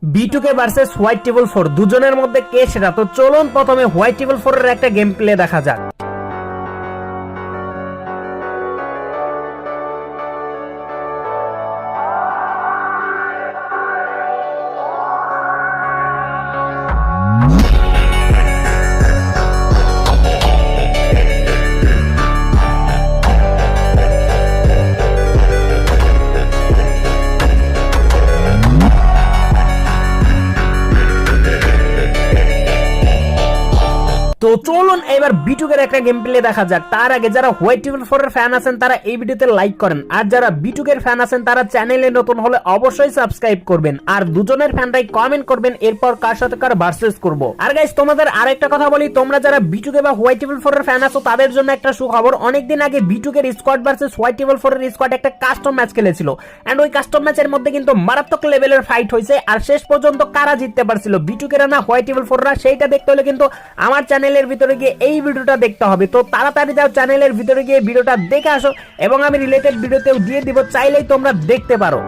B2K versus white table 4 দুজনের মধ্যে কে সেরা? তো চলুন প্রথমে হোয়াইট টেবল 4 এর একটা গেম প্লে দেখা যাক। তো চলুন এবার B2K এর একটা গেম প্লে দেখা যাক। তার আগে যারা হোয়াইট টেবল 4 এর ফ্যান আছেন তারা এই ভিডিওতে লাইক করেন, আর যারা B2K এর ফ্যান আছেন তারা চ্যানেলে নতুন হলে অবশ্যই সাবস্ক্রাইব করবেন, আর দুজনের ফ্যানরাই কমেন্ট করবেন এরপর কার সাথে কার ভার্সেস করব। আর গাইস তোমাদের আরেকটা কথা বলি, তোমরা যারা B2K বা হোয়াইট টেবল 4 এর ফ্যান আছো তাদের জন্য একটা সুখবর। অনেকদিন আগে B2K এর স্কোয়াড ভার্সেস হোয়াইট টেবল 4 এর স্কোয়াড একটা কাস্টম ম্যাচ খেলেছিল, এন্ড ওই কাস্টম ম্যাচের মধ্যে কিন্তু মারাত্মক লেভেলের ফাইট হয়েছে, আর শেষ পর্যন্ত কারা জিততে পারছিল, B2K রা না হোয়াইট টেবল 4 রা, সেইটা দেখতে হলে কিন্তু আমার চ্যানেলের ভিতরে গিয়ে এই ভিডিওটা দেখতে হবে। তো তাড়াতাড়ি যাও চ্যানেলের ভিতরে গিয়ে ভিডিওটা দেখে আসো, এবং আমি রিলেটেড ভিডিওতেও দিয়ে দিব, চাইলেই তোমরা দেখতে পারো।